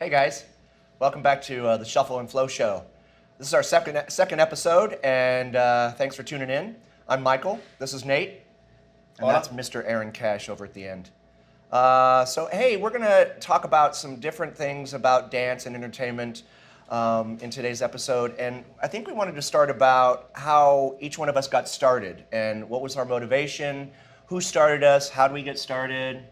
Hey guys, welcome back to the Shuffle and Flow Show. This is our second episode, and thanks for tuning in. I'm Michael. This is Nate, and that's Mr. Aaron Cash over at the end. So hey, we're gonna talk about some different things about dance and entertainment in today's episode, and I think we wanted to start about how each one of us got started and what was our motivation, who started us, how did we get started.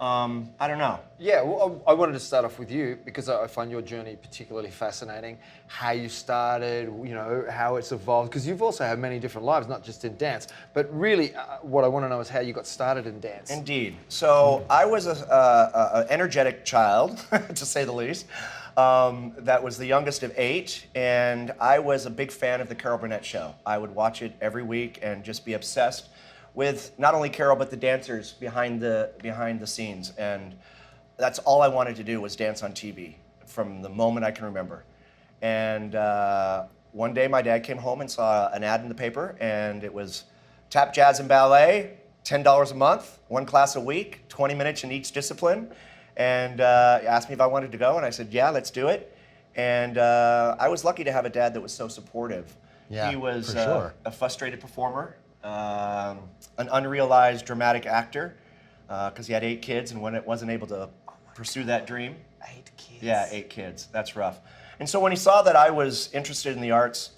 I don't know. Yeah, well, I wanted to start off with you because I find your journey particularly fascinating. How you started, you know, how it's evolved, because you've also had many different lives, not just in dance. But really, what I want to know is how you got started in dance. Indeed. So I was an energetic child, to say the least. That was the youngest of 8, and I was a big fan of the Carol Burnett show. I would watch it every week and just be obsessed with not only Carol but the dancers behind the scenes, and that's all I wanted to do was dance on TV from the moment I can remember. And one day my dad came home and saw an ad in the paper, and it was tap, jazz, and ballet, $10 a month, 1 class a week, 20 minutes in each discipline, and asked me if I wanted to go, and I said, yeah, let's do it. And I was lucky to have a dad that was so supportive. Yeah, he was for sure. A frustrated performer, an unrealized dramatic actor, because he had 8 kids and wasn't able to pursue that dream. 8 kids. Yeah, 8 kids. That's rough. And so when he saw that I was interested in the arts,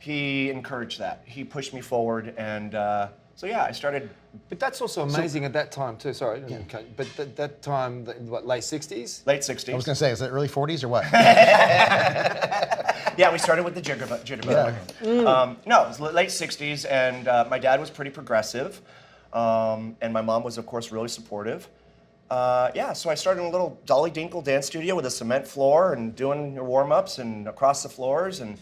he encouraged that. He pushed me forward, and so yeah, I started. But that's also amazing at that time too. Sorry, okay. But that time, what, late 60s? Late 60s. I was going to say, is it early 40s or what? Yeah, we started with the jitterbug. Yeah. No, it was late 60s, and my dad was pretty progressive, and my mom was, of course, really supportive. Yeah, so I started in a little Dolly Dinkle dance studio with a cement floor and doing your warm-ups and across the floors, and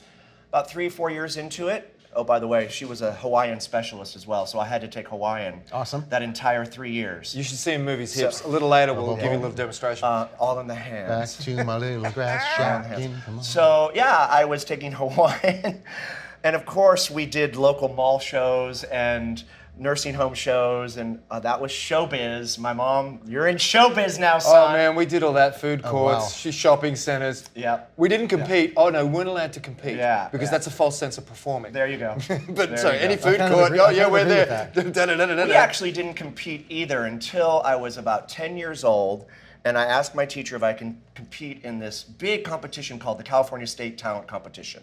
about 3 or 4 years into it, oh, by the way, she was a Hawaiian specialist as well, so I had to take Hawaiian. Awesome. That entire 3 years. You should see him move his hips. A little later, we'll give you a little demonstration. All in the Back hands. to my little grass shack. Come on. So yeah, I was taking Hawaiian, and of course we did local mall shows and nursing home shows, and that was showbiz. My mom, you're in showbiz now, son. Oh man, we did all that. Food courts, shopping centers. Yeah. We didn't compete. Oh no, we weren't allowed to compete. Yeah, Because yeah. that's a false sense of performing. There you go. But There sorry, you any go. food kind of court, agree- oh I yeah, kind of we're agree there. with We actually didn't compete either until I was about 10 years old, and I asked my teacher if I can compete in this big competition called the California State Talent Competition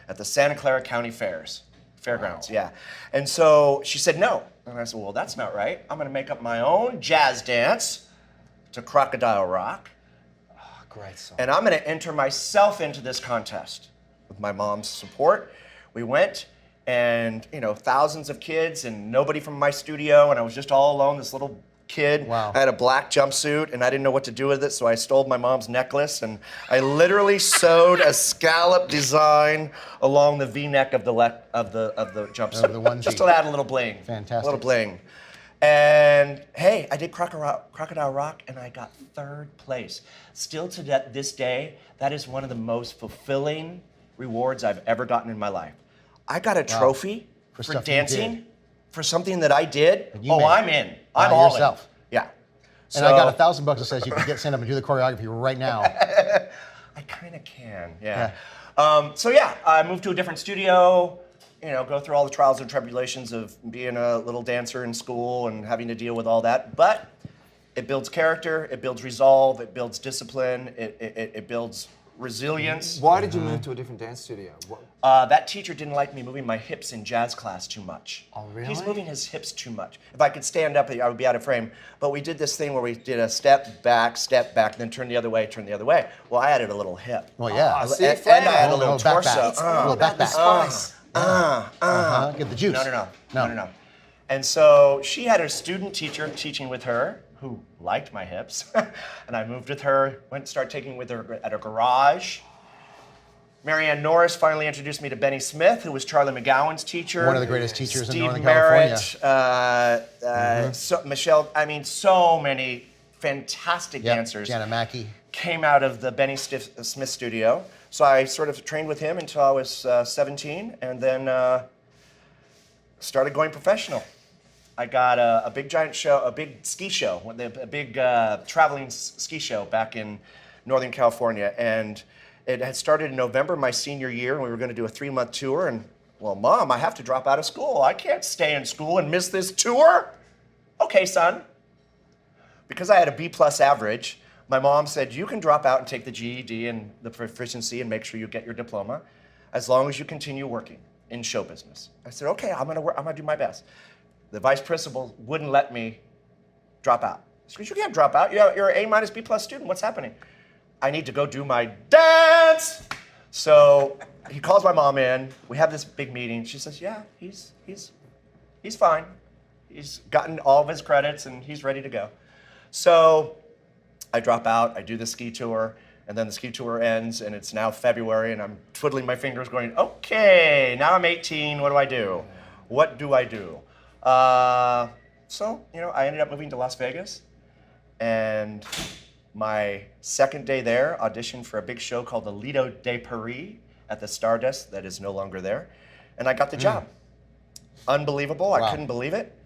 at the Santa Clara County Fairgrounds, yeah. And so she said no. And I said, well, that's not right. I'm gonna make up my own jazz dance to Crocodile Rock, Great song. and I'm gonna enter myself into this contest. With my mom's support, we went, and you know, thousands of kids and nobody from my studio, and I was just all alone, this little kid. Wow. I had a black jumpsuit, and I didn't know what to do with it, so I stole my mom's necklace, and I literally sewed a scallop design along the V-neck of the jumpsuit, Of the onesie. just to add a little bling. Fantastic. A little bling. And hey, I did Crocodile Rock, and I got 3rd place. Still to this day, that is one of the most fulfilling rewards I've ever gotten in my life. I got a trophy For for stuff you dancing, did. for something that I did. That you Oh, made. I'm in. I'm By all yourself. in. Yeah. And I got $1,000 that says you can stand up and do the choreography right now. I kind of can, yeah. So yeah, I moved to a different studio, you know, go through all the trials and tribulations of being a little dancer in school and having to deal with all that. But it builds character, it builds resolve, it builds discipline, it builds resilience. Why did you move to a different dance studio? That teacher didn't like me moving my hips in jazz class too much. Oh, really? He's moving his hips too much. If I could stand up, I would be out of frame. But we did this thing where we did a step back, then turn the other way, turn the other way. Well, I added a little hip. Well, yeah. Ah, see, And I had a Oh, little no, back, torso. back. Little back, back. Spice. Get the juice. No. And so she had a student teacher teaching with her who liked my hips. And I moved with her, went to start taking with her at her garage. Marianne Norris finally introduced me to Benny Smith, who was Charlie McGowan's teacher. One of the greatest teachers in Northern Merritt, California. Michelle, I mean, so many fantastic Yep. dancers Janet Mackey. came out of the Benny Smith studio. So I sort of trained with him until I was 17, and then started going professional. I got a big giant show, a big ski show, a big traveling ski show back in Northern California. And it had started in November, my senior year, and we were going to do a 3-month tour. And, well, Mom, I have to drop out of school. I can't stay in school and miss this tour. Okay, son. Because I had a B+ average, my mom said, you can drop out and take the GED and the proficiency and make sure you get your diploma as long as you continue working in show business. I said, okay, I'm gonna do my best. The vice principal wouldn't let me drop out. She goes, you can't drop out. You're an A- B+ student. What's happening? I need to go do my dance. So he calls my mom in. We have this big meeting. She says, yeah, he's fine. He's gotten all of his credits and he's ready to go. So I drop out, I do the ski tour, and then the ski tour ends, and it's now February, and I'm twiddling my fingers going, okay, now I'm 18, what do I do? What do I do? So, I ended up moving to Las Vegas, and my second day there, auditioned for a big show called the Lido de Paris at the Stardust that is no longer there, and I got the job. Unbelievable, Wow. I couldn't believe it.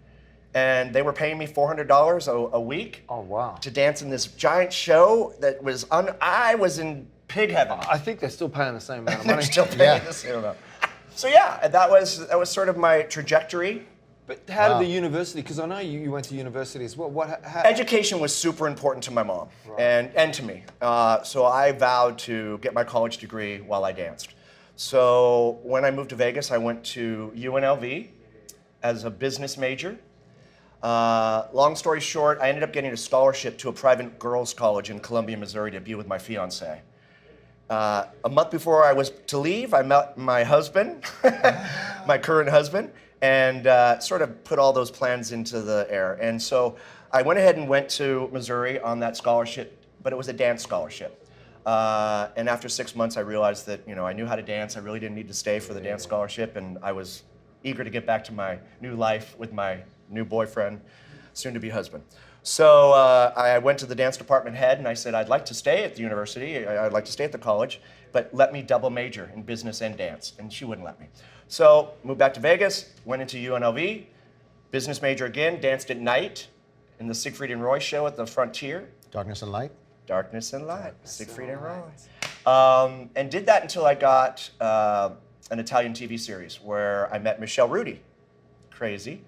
And they were paying me $400 a week Oh, wow. to dance in this giant show that was, I was in pig heaven. I think they're still paying the same amount of They're money. still paying Yeah. the same amount. So yeah, that was sort of my trajectory. But how Wow. did the university, because I know you went to university as well. How, Education was super important to my mom and to me. So I vowed to get my college degree while I danced. So when I moved to Vegas, I went to UNLV as a business major. Long story short, I ended up getting a scholarship to a private girls' college in Columbia, Missouri to be with my fiance. A month before I was to leave, I met my husband, my current husband, and sort of put all those plans into the air. And so I went ahead and went to Missouri on that scholarship, but it was a dance scholarship. And after 6 months, I realized that I knew how to dance. I really didn't need to stay for the dance scholarship, and I was eager to get back to my new life with my new boyfriend, soon-to-be husband. So I went to the dance department head and I said, I'd like to stay at the university, I'd like to stay at the college, but let me double major in business and dance. And she wouldn't let me. So moved back to Vegas, went into UNLV, business major again, danced at night in the Siegfried and Roy show at the Frontier. Darkness and light. Darkness and Light, Siegfried and Roy. And did that until I got an Italian TV series where I met Michelle Rudy. Crazy.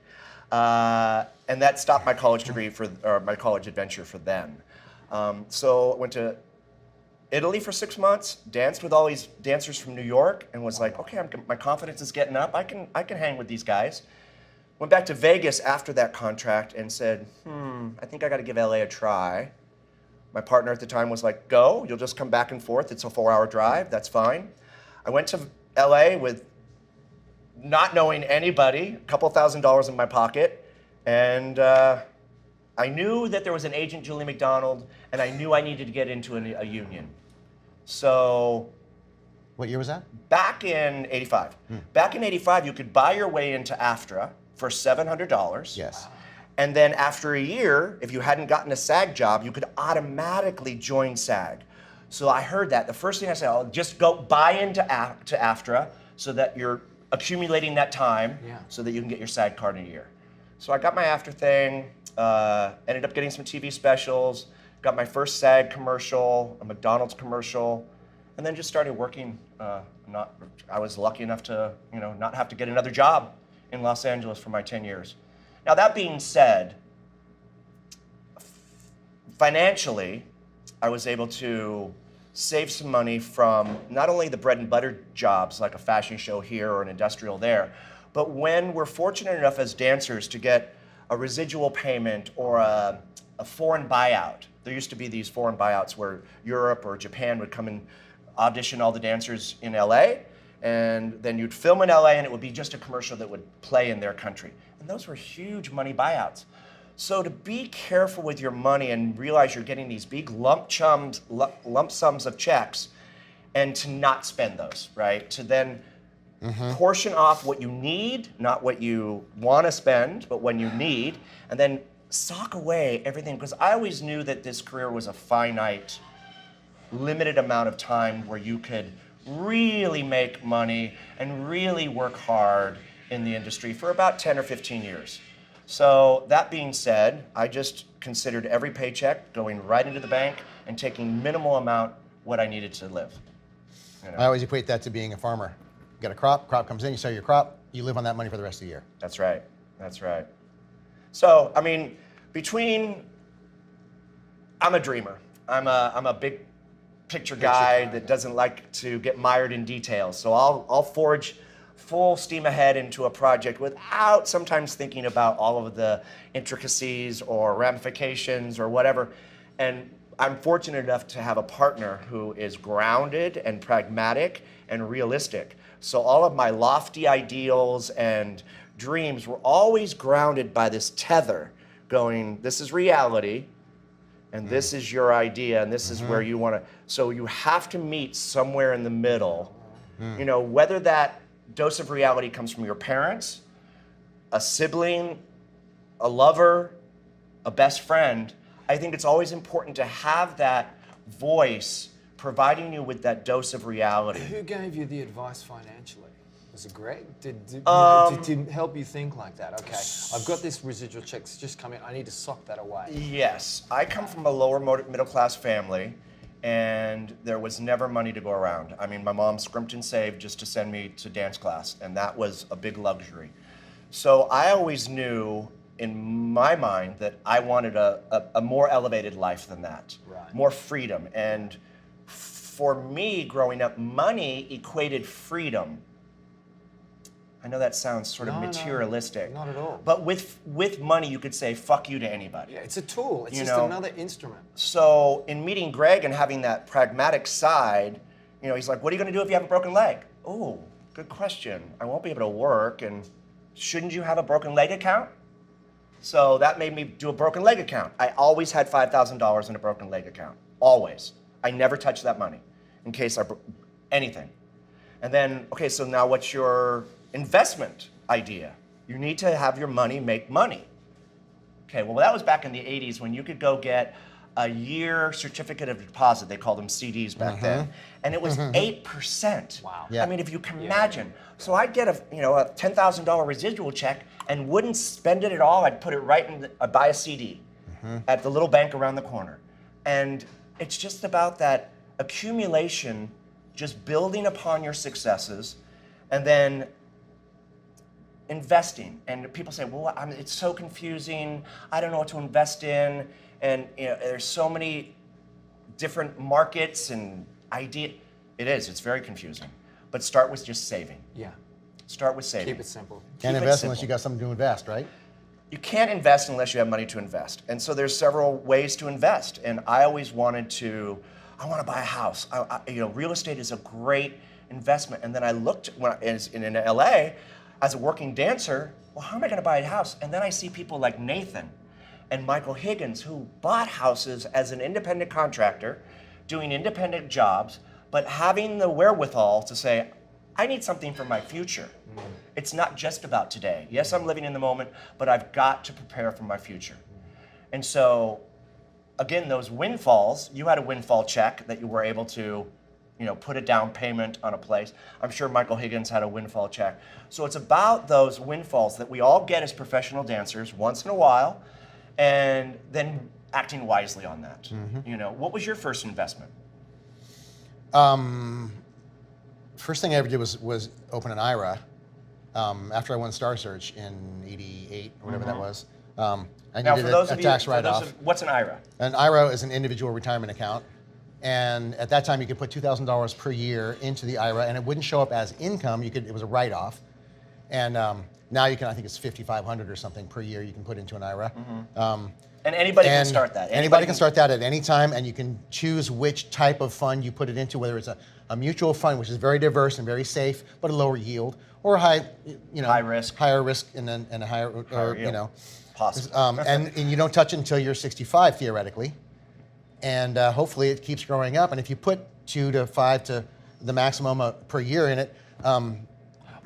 And that stopped my college degree or my college adventure for then. So I went to Italy for 6 months, danced with all these dancers from New York, and was like, okay, my confidence is getting up. I can hang with these guys. Went back to Vegas after that contract and said, I think I got to give LA a try. My partner at the time was like, go, you'll just come back and forth. It's a 4-hour drive, that's fine. I went to LA with not knowing anybody, a couple $1,000s in my pocket, and I knew that there was an agent, Julie McDonald, and I knew I needed to get into a union. So What year was that? back in '85, you could buy your way into AFTRA for $700. Yes. And then after a year, if you hadn't gotten a SAG job, you could automatically join SAG. So I heard that. The first thing I said, I'll just go buy into to AFTRA so that you're accumulating that time so that you can get your SAG card in a year. So I got my AFTRA thing, ended up getting some TV specials, got my first SAG commercial, a McDonald's commercial, and then just started working. I was lucky enough to not have to get another job in Los Angeles for my 10 years. Now that being said, financially, I was able to save some money from not only the bread and butter jobs like a fashion show here or an industrial there, but when we're fortunate enough as dancers to get a residual payment or a foreign buyout. There used to be these foreign buyouts where Europe or Japan would come and audition all the dancers in LA, and then you'd film in LA and it would be just a commercial that would play in their country. And those were huge money buyouts. So to be careful with your money and realize you're getting these big lump sums of checks and to not spend those, right? To then portion off what you need, not what you want to spend, but when you need, and then sock away everything. Because I always knew that this career was a finite, limited amount of time where you could really make money and really work hard in the industry for about 10 or 15 years. So that being said, I just considered every paycheck going right into the bank and taking minimal amount what I needed to live. You know? I always equate that to being a farmer. You got a crop comes in, you sell your crop, you live on that money for the rest of the year. That's right. That's right. So, I mean, I'm a dreamer. I'm a big picture guy that doesn't like to get mired in details. So I'll forge full steam ahead into a project without sometimes thinking about all of the intricacies or ramifications or whatever. And I'm fortunate enough to have a partner who is grounded and pragmatic and realistic. So all of my lofty ideals and dreams were always grounded by this tether going, this is reality, and this is your idea, and this is where you want to. So you have to meet somewhere in the middle. You know, whether that dose of reality comes from your parents, a sibling, a lover, a best friend, I think it's always important to have that voice providing you with that dose of reality. Who gave you the advice financially? Was it Greg? Did he help you think like that? Okay, I've got this residual checks just come in. I need to sock that away. Yes, I come from a lower middle class family, and there was never money to go around. I mean, my mom scrimped and saved just to send me to dance class, and that was a big luxury. So I always knew in my mind that I wanted a more elevated life than that, Right. more freedom. And for me, growing up, money equated freedom. I know that sounds sort of No, materialistic. not at all. But with money, you could say fuck you to anybody. Yeah, it's a tool. It's You just know, another instrument. So in meeting Greg and having that pragmatic side, you know, he's like, what are you going to do if you have a broken leg? Oh, good question. I won't be able to work, and shouldn't you have a broken leg account? So that made me do a broken leg account. I always had $5,000 in a broken leg account, always. I never touched that money in case I broke anything. And then, okay, so now what's your investment idea? You need to have your money make money. Okay, well, that was back in the 80s when you could go get a year certificate of deposit. They called them CDs back then. And it was 8%. Wow. Yeah. I mean, if you can imagine. So I'd get a $10,000 residual check and wouldn't spend it at all. I'd put it right in, I'd buy a CD at the little bank around the corner. And it's just about that accumulation, just building upon your successes, and then investing. And people say, well, it's so confusing. I don't know what to invest in. And there's so many different markets and ideas. It is, it's very confusing. But start with just saving. Yeah. Start with saving. Keep it simple. Can't Keep it invest unless simple. you got something to invest, right? You can't invest unless you have money to invest. And so there's several ways to invest. And I always wanted to, I want to buy a house. Real estate is a great investment. And then I looked when in LA as a working dancer, well, how am I going to buy a house? And then I see people like Nathan and Michael Higgins who bought houses as an independent contractor, doing independent jobs, but having the wherewithal to say, I need something for my future. It's not just about today. Yes, I'm living in the moment, but I've got to prepare for my future. And so, again, those windfalls, you had a windfall check that you were able to, put a down payment on a place. I'm sure Michael Higgins had a windfall check. So it's about those windfalls that we all get as professional dancers once in a while, and then acting wisely on that. What was your first investment? First thing I ever did was open an IRA after I won Star Search in '88 or whatever that was. I Now, needed for those a of you, tax write-off. what's an IRA? An IRA is an individual retirement account. And at that time, you could put $2,000 per year into the IRA, and it wouldn't show up as income. It was a write-off. And now you can, I think it's $5,500 or something per year you can put into an IRA. And anybody can start that. Anybody can start that at any time, and you can choose which type of fund you put it into, whether it's a mutual fund, which is very diverse and very safe, but a lower yield, or a high risk, higher risk, and a higher yield. Possible. and you don't touch it until you're 65 theoretically, and hopefully it keeps growing up. And if you put 2 to 5 to the maximum per year in it,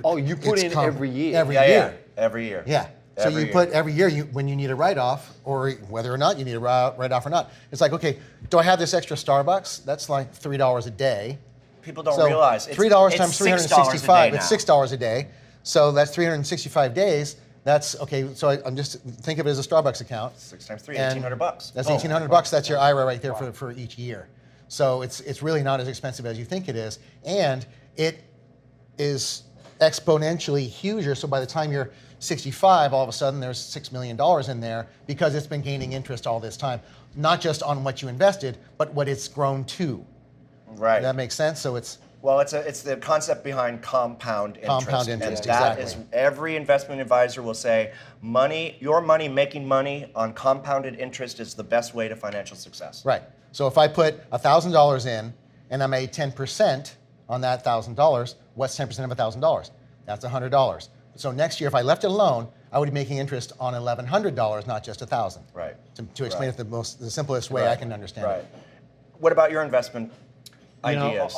You put in every year. Every year. Every year. Yeah. So you put every year when you need a write-off, or whether or not you need a write-off or not. It's like, okay, do I have this extra Starbucks? That's like $3 a day. People don't realize $3 times it's $6 365. a day It's $6 a day. So that's 365 days. That's okay. So I'm just think of it as a Starbucks account. 6 times 3, And $1,800. That's Oh, $1,800. That's your IRA right there for each year. So it's really not as expensive as you think it is, and it is exponentially huger. So by the time you're 65, all of a sudden there's $6 million in there because it's been gaining interest all this time, not just on what you invested, but what it's grown to. Right. That makes sense. So it's Well, it's the concept behind compound interest. Compound interest, and that exactly. is every investment advisor will say, your money making money on compounded interest is the best way to financial success. right. So if I put $1,000 in and I made 10% on that $1,000, what's 10% of $1,000? That's $100. So next year, if I left it alone, I would be making interest on $1,100, not just $1,000. Right. To explain it the simplest way I can understand Right. it. What about your investment You know, ideas?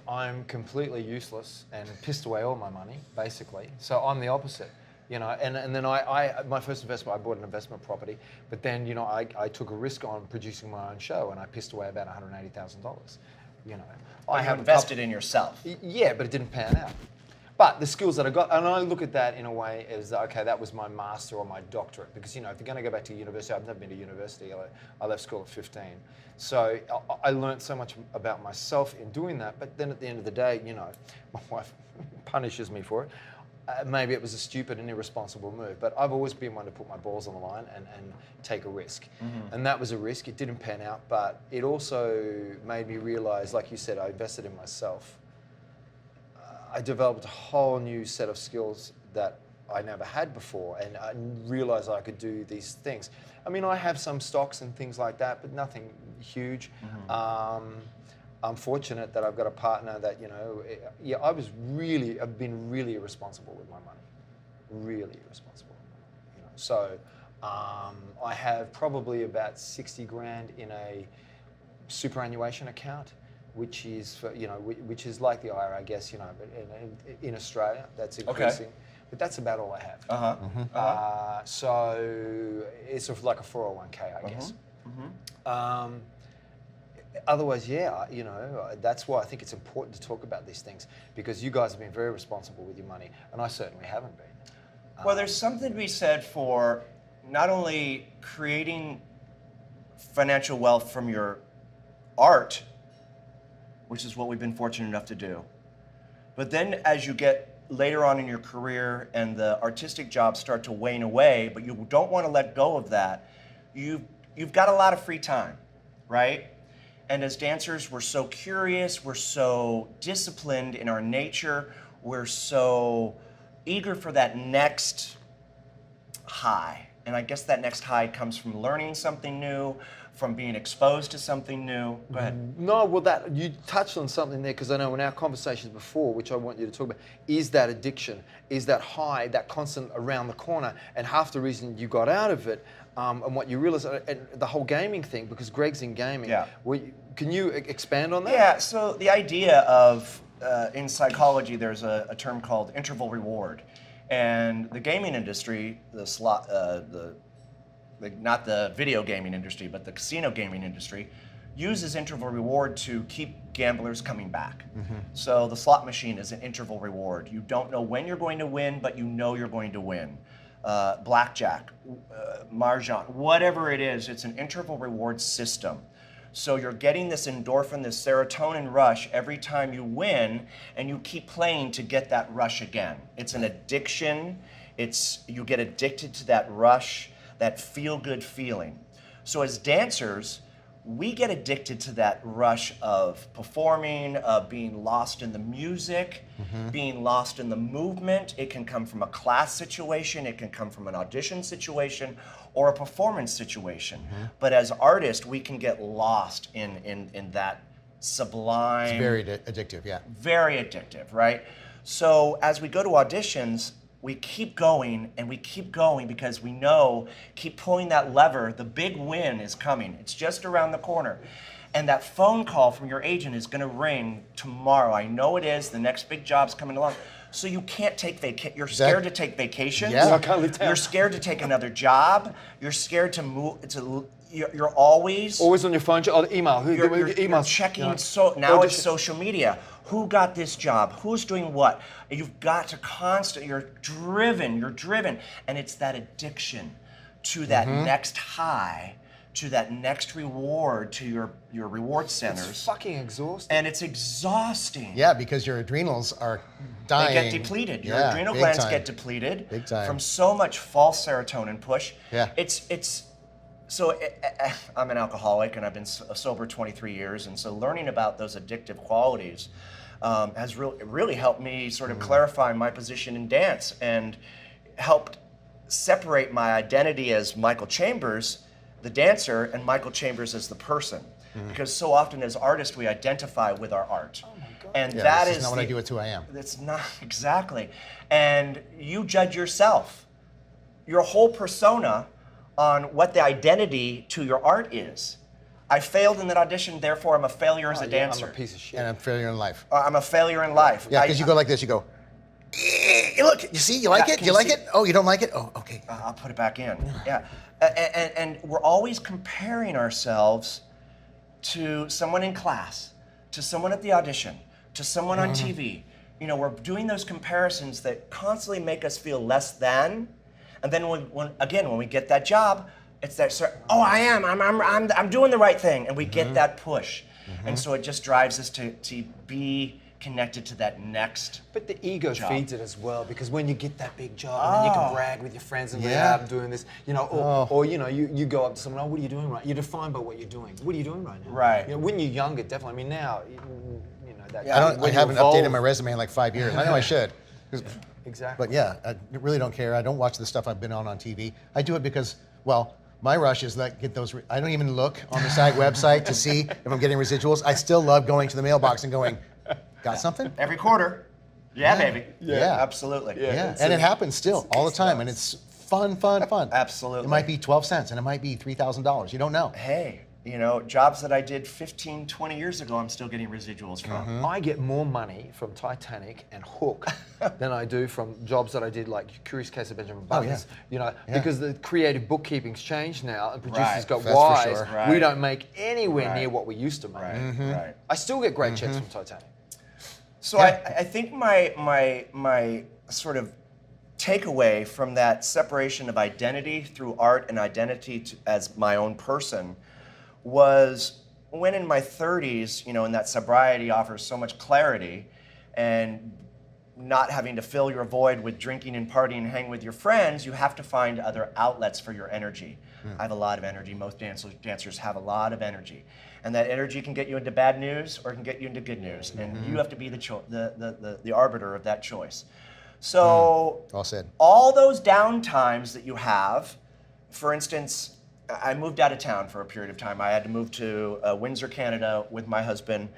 I'm completely useless and pissed away all my money, basically. So I'm the opposite, you know. And then my first investment, I bought an investment property, but then you know I took a risk on producing my own show, and I pissed away about $180,000. You know, I have invested in yourself. Yeah, but it didn't pan out. But the skills that I got, and I look at that in a way as, okay, that was my master or my doctorate. Because, you know, if you're going to go back to university, I've never been to university. I left school at 15. So I learned so much about myself in doing that. But then at the end of the day, you know, my wife punishes me for it. Maybe it was a stupid and irresponsible move. But I've always been one to put my balls on the line and take a risk. Mm-hmm. And that was a risk. It didn't pan out. But it also made me realize, like you said, I invested in myself. I developed a whole new set of skills that I never had before, and I realized I could do these things. I mean, I have some stocks and things like that, but nothing huge. Mm-hmm. I'm fortunate that I've got a partner that, you know, I've been really irresponsible with my money. Really irresponsible. You know, so I have probably about 60 grand in a superannuation account, which is for, you know, which is like the IRA, I guess, you know, but in Australia that's increasing. Okay. But that's about all I have. Mm-hmm. So it's sort of like a 401k, I guess. Mm-hmm. Otherwise, yeah, you know, that's why I think it's important to talk about these things, because you guys have been very responsible with your money, and I certainly haven't been. Well, there's something to be said for not only creating financial wealth from your art, which is what we've been fortunate enough to do. But then as you get later on in your career and the artistic jobs start to wane away, but you don't want to let go of that, you've got a lot of free time, right? And as dancers, we're so curious, we're so disciplined in our nature, we're so eager for that next high. And I guess that next high comes from learning something new, from being exposed to something new. Go ahead. No, well, that you touched on something there, because I know in our conversations before, which I want you to talk about, is that addiction, is that high, that constant around the corner, and half the reason you got out of it, and what you realize, and the whole gaming thing, because Greg's in gaming. Yeah. Can you expand on that? Yeah. So the idea of in psychology, there's a term called interval reward, and the gaming industry, not the video gaming industry, but the casino gaming industry, uses interval reward to keep gamblers coming back. Mm-hmm. So the slot machine is an interval reward. You don't know when you're going to win, but you know you're going to win. Blackjack, mahjong, whatever it is, it's an interval reward system. So you're getting this endorphin, this serotonin rush every time you win, and you keep playing to get that rush again. It's an addiction. You get addicted to that rush, that feel-good feeling. So as dancers, we get addicted to that rush of performing, of being lost in the music, being lost in the movement. It can come from a class situation, it can come from an audition situation, or a performance situation. But as artists, we can get lost in that sublime... It's very addictive, yeah. Very addictive, right? So as we go to auditions, we keep going and we keep going because we know, keep pulling that lever, the big win is coming. It's just around the corner. And that phone call from your agent is gonna ring tomorrow. I know it is, the next big job's coming along. So you can't take vacation, you're scared to take vacations. Yeah. You're scared to take another job. You're scared to move, you're always on your phone, or email. You're checking, now it's social media. Who got this job? Who's doing what? You've got to you're driven. And it's that addiction to that next high, to that next reward, to your reward centers. It's fucking exhausting. And it's exhausting. Yeah, because your adrenals are dying. They get depleted. Your Yeah, adrenal big glands time. get depleted Big time. from so much false serotonin push. Yeah. I'm an alcoholic and I've been sober 23 years, and so learning about those addictive qualities has really helped me sort of clarify my position in dance and helped separate my identity as Michael Chambers, the dancer, and Michael Chambers as the person. Because so often as artists we identify with our art. Oh my God. And Yeah, that this is not what I do, it's who I am. That's not exactly. And you judge yourself, your whole persona, on what the identity to your art is. I failed in that audition, therefore I'm a failure as a dancer. I'm a piece of shit. And I'm failure in life. I'm a failure in life. Yeah, because you go like this, you go, look, you see, you like Yeah, it? can You you like see- it? Oh, you don't like it? Oh, okay. I'll put it back in. Yeah. And we're always comparing ourselves to someone in class, to someone at the audition, to someone on TV. You know, we're doing those comparisons that constantly make us feel less than. And then when we get that job, it's that I'm doing the right thing, and we get that push. And so it just drives us to be connected to that next. But the ego job. feeds it as well, because when you get that big job, and then you can brag with your friends and Yeah. I'm doing this, you know, or you know, you go up to someone, oh, what are you doing right? You're defined by what you're doing. What are you doing right now? Right. You know, when you're younger, definitely. I mean, now, you know, that. I when you haven't evolve- updated my resume in like 5 years. I know I should. Exactly. But yeah, I really don't care. I don't watch the stuff I've been on TV. I do it because, well, my rush is like get those. I don't even look on the site website to see if I'm getting residuals. I still love going to the mailbox and going, got something? Every quarter. Yeah, baby. Yeah. Absolutely. Yeah, and it happens still all the time, and it's fun. Absolutely. It might be 12 cents, and it might be $3,000. You don't know. Hey, you know, jobs that I did 15, 20 years ago, I'm still getting residuals from. I get more money from Titanic and Hook than I do from jobs that I did, like Curious Case of Benjamin Button. yeah. You know, Yeah. because the creative bookkeeping's changed now, and producers Right, got that's for wise. sure. Right. We don't make anywhere Right. near what we used to make. Right. I still get great checks from Titanic. So Yeah. I think my sort of takeaway from that separation of identity through art and identity as my own person was when in my 30s, you know, and that sobriety offers so much clarity, and not having to fill your void with drinking and partying and hang with your friends, you have to find other outlets for your energy. I have a lot of energy. Most dancers have a lot of energy. And that energy can get you into bad news or it can get you into good news. And you have to be the arbiter of that choice. So All said. all those downtimes that you have, for instance, I moved out of town for a period of time. I had to move to Windsor, Canada with my husband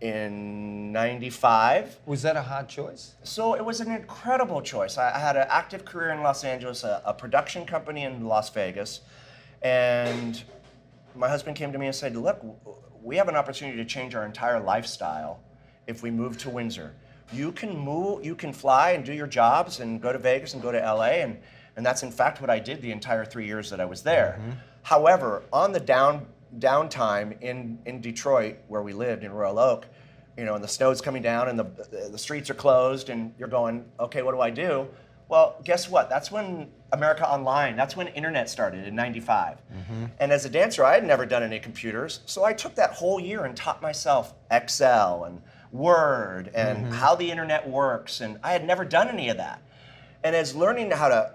in 95. Was that a hard choice? So it was an incredible choice. I had an active career in Los Angeles, a production company in Las Vegas, and my husband came to me and said, look, we have an opportunity to change our entire lifestyle if we move to Windsor. You can fly and do your jobs and go to Vegas and go to LA, and that's in fact what I did the entire 3 years that I was there. However, on the downtime in Detroit, where we lived in Royal Oak, you know, and the snow's coming down and the streets are closed, and you're going, okay, what do I do? Well, guess what? That's when America Online, that's when internet started in 95. And as a dancer, I had never done any computers, so I took that whole year and taught myself Excel and Word and how the internet works, and I had never done any of that. And as learning how to,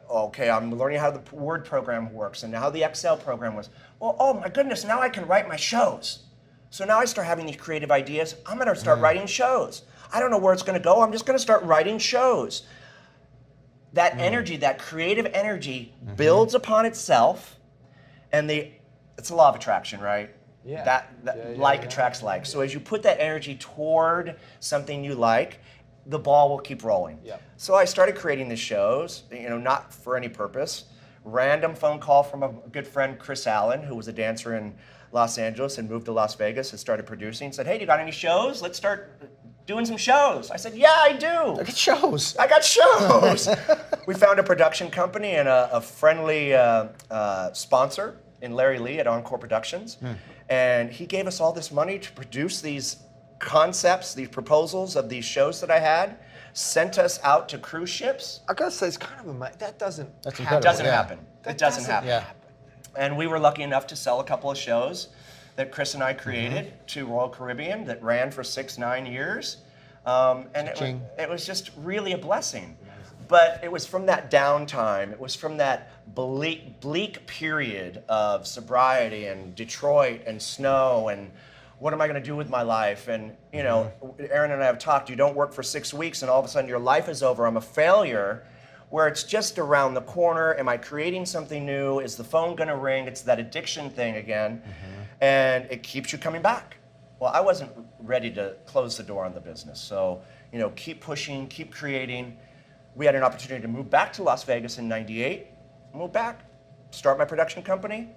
I'm learning how the Word program works and how the Excel program was. Well, oh my goodness, now I can write my shows. So now I start having these creative ideas. I'm gonna start writing shows. I don't know where it's gonna go, I'm just gonna start writing shows. That energy, that creative energy builds upon itself, and it's a law of attraction, right? Yeah. That like attracts like. So as you put that energy toward something you like, the ball will keep rolling. Yeah. So I started creating the shows, you know, not for any purpose. Random phone call from a good friend, Chris Allen, who was a dancer in Los Angeles and moved to Las Vegas and started producing. Said, hey, do you got any shows? Let's start doing some shows. I said, yeah, I do. It shows. I got shows. We found a production company and a friendly sponsor in Larry Lee at Encore Productions. And he gave us all this money to produce these concepts, these proposals of these shows that I had, sent us out to cruise ships. I gotta say, it's kind of amazing. That doesn't That's happen. incredible. Doesn't Yeah. happen. It doesn't happen. Yeah. And we were lucky enough to sell a couple of shows that Chris and I created to Royal Caribbean that ran for 6-9 years. And it was just really a blessing. But it was from that downtime, it was from that bleak period of sobriety and Detroit and snow and what am I going to do with my life? And, you know, Aaron and I have talked, you don't work for 6 weeks and all of a sudden your life is over. I'm a failure. Where it's just around the corner. Am I creating something new? Is the phone going to ring? It's that addiction thing again. And it keeps you coming back. Well, I wasn't ready to close the door on the business. So, you know, keep pushing, keep creating. We had an opportunity to move back to Las Vegas in '98. Move back, start my production company,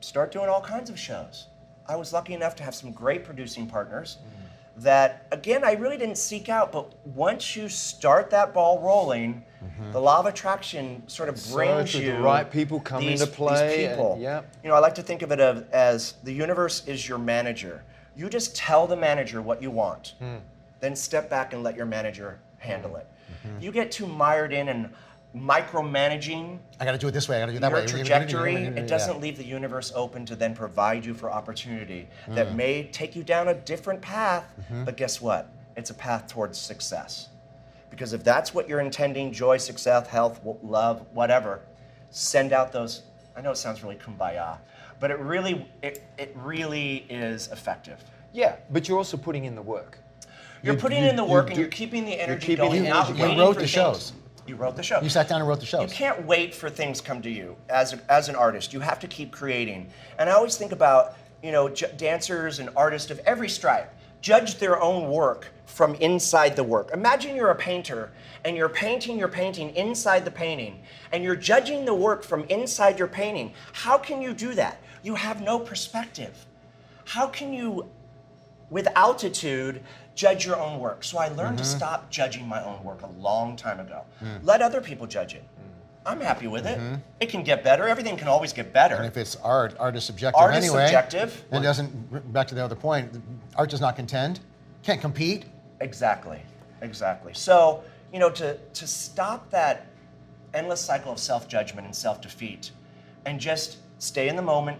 start doing all kinds of shows. I was lucky enough to have some great producing partners that, again, I really didn't seek out, but once you start that ball rolling, the law of attraction sort of brings you the right people come into play. These people. And, yeah. You know, I like to think of it as the universe is your manager. You just tell the manager what you want, then step back and let your manager handle it. You get too mired in and micromanaging I got to do it this way. I got to do it that your way. trajectory, it doesn't leave the universe open to then provide you for opportunity that may take you down a different path, but guess what? It's a path towards success. Because if that's what you're intending, joy, success, health, love, whatever, send out those, I know it sounds really kumbaya, but it really is effective. Yeah, but you're also putting in the work. You're putting in the work and you're keeping the energy keeping going, the not energy waiting going. You wrote for the things. shows. You wrote the show. You sat down and wrote the shows. You can't wait for things to come to you as an artist. You have to keep creating. And I always think about, you know, dancers and artists of every stripe judge their own work from inside the work. Imagine you're a painter and you're painting inside the painting and you're judging the work from inside your painting. How can you do that? You have no perspective. How can you, with altitude, judge your own work? So I learned to stop judging my own work a long time ago. Let other people judge it. I'm happy with it. It can get better. Everything can always get better. And if it's art is subjective Art is anyway. subjective. And it doesn't, back to the other point, art does not contend, can't compete. Exactly. So, you know, to stop that endless cycle of self-judgment and self-defeat and just stay in the moment,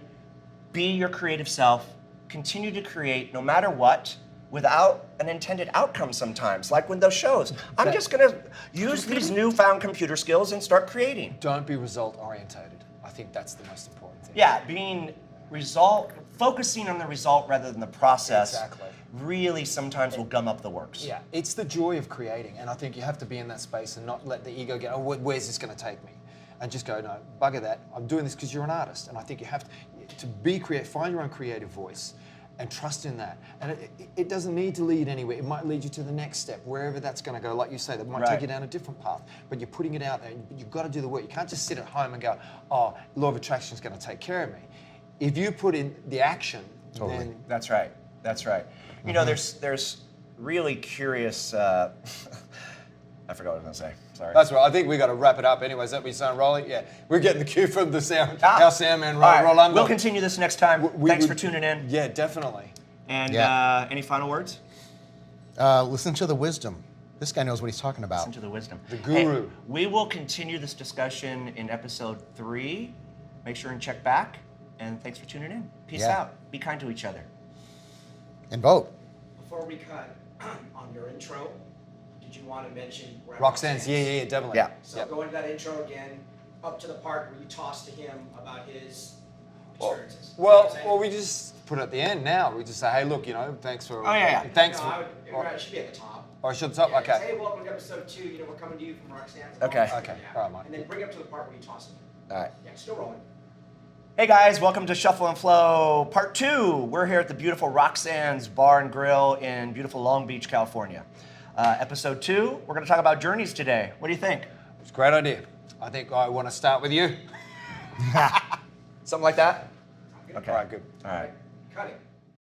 be your creative self, continue to create no matter what, without an intended outcome sometimes, like with those shows. I'm just gonna use these newfound computer skills and start creating. Don't be result orientated. I think that's the most important thing. Yeah, being focusing on the result rather than the process. Exactly. Really sometimes will gum up the works. Yeah, it's the joy of creating, and I think you have to be in that space and not let the ego get, oh, where's this going to take me? And just go, no, bugger that. I'm doing this because you're an artist, and I think you have to be creative, find your own creative voice, and trust in that. And it doesn't need to lead anywhere. It might lead you to the next step, wherever that's going to go. Like you say, that might take you down a different path, but you're putting it out there. You've got to do the work. You can't just sit at home and go, oh, law of attraction is going to take care of me. If you put in the action, then That's right. You know, there's really curious. I forgot what I was going to say. Sorry. that's right. I think we got to wrap it up anyway. Is that what you're saying, Rolly? Yeah, we're getting the cue from the sound, Ah. our sound man, All right, Rolando. we'll continue this next time. Thanks for tuning in. Yeah, definitely. And any final words? Listen to the wisdom. This guy knows what he's talking about. Listen to the wisdom. The guru. Hey, we will continue this discussion in episode 3. Make sure and check back. And thanks for tuning in. Peace Yeah. out. Be kind to each other. And vote. Before we cut, on your intro, did you want to mention where Roxanne's, yeah, definitely. Yeah. So go into that intro again, up to the part where you tossed to him about his experiences. You know what I'm saying? Well, we just put it at the end now. We just say, hey, look, thanks for. Oh, yeah. Thanks No, for. it should be at the top. Oh, should the top? Yeah, Okay. say, hey, welcome to episode 2. We're coming to you from Roxanne's. Okay. Okay. All right, Mike. And then bring up to the part where you toss it. All right. Yeah, still rolling. Hey guys, welcome to Shuffle and Flow Part 2. We're here at the beautiful Roxanne's Bar and Grill in beautiful Long Beach, California. Episode 2, we're going to talk about journeys today. What do you think? It's a great idea. I think I want to start with you. Something like that? Okay. All right, good. All right. Cutting.